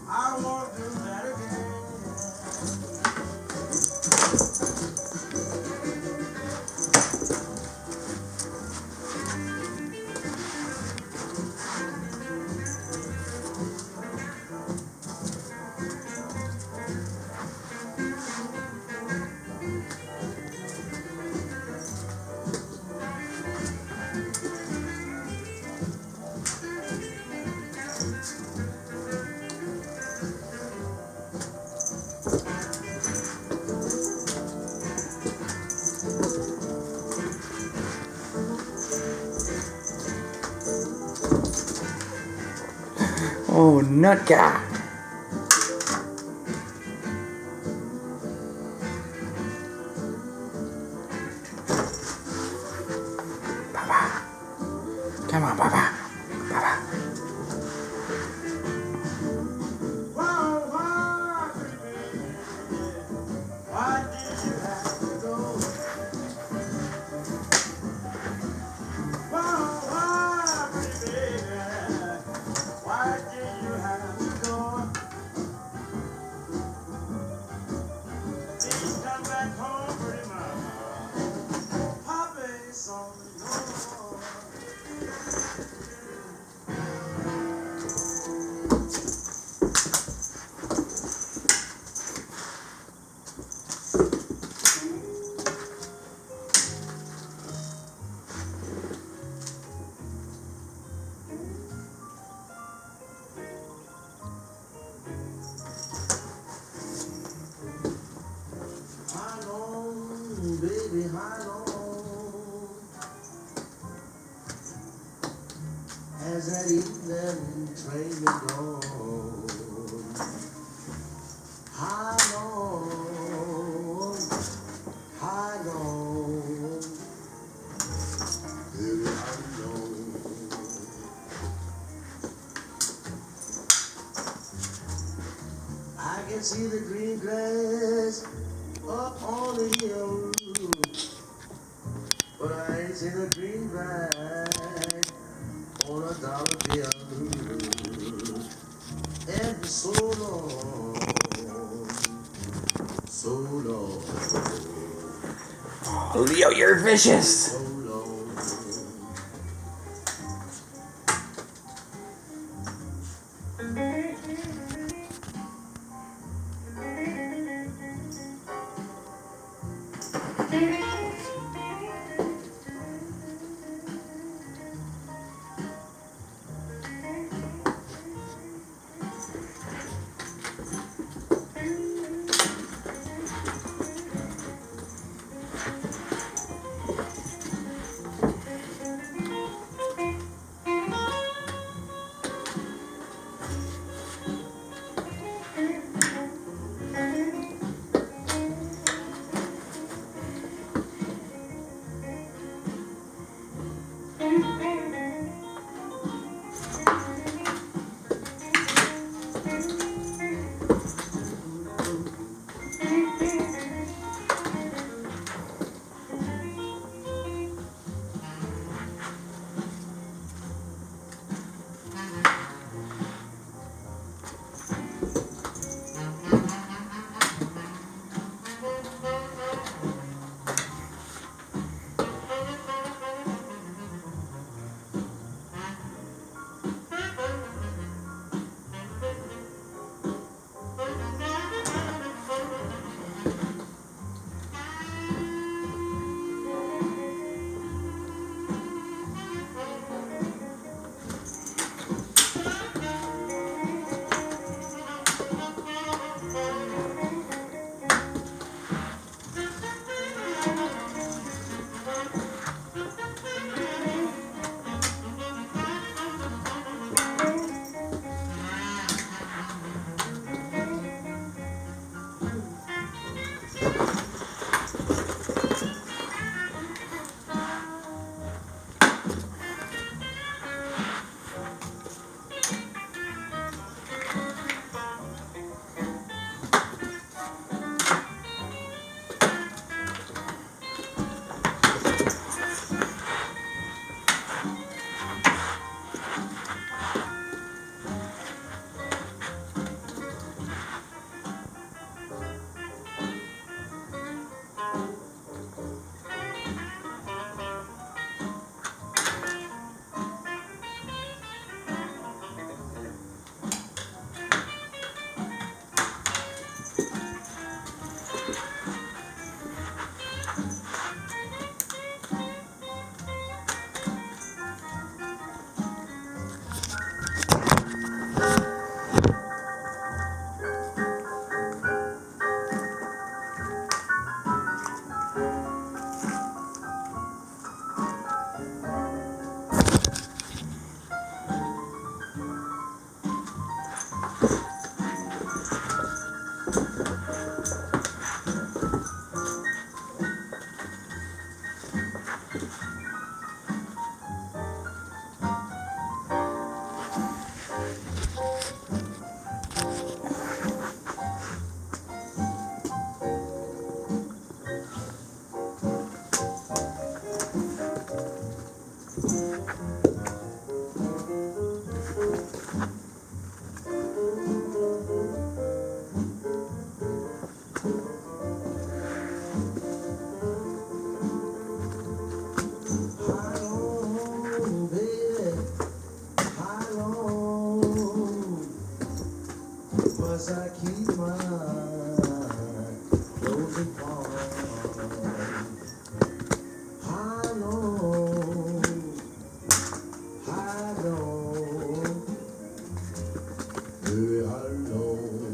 I won't do that again. Oh, nut guy. Papa. Come on, Papa. Papa. Why, baby? Why did you have to go? Why, baby? Why did you have to go? Please come back home, pretty mama. Papa's on your How long, baby, how long has that evening train been gone? How long, how long, baby, how long? I can see the green grass up on the hill, but I ain't seen a greenback on a dollar bill. And so long, so long, Leo, you're vicious. so long. as I keep my close upon. High low, high low, high low.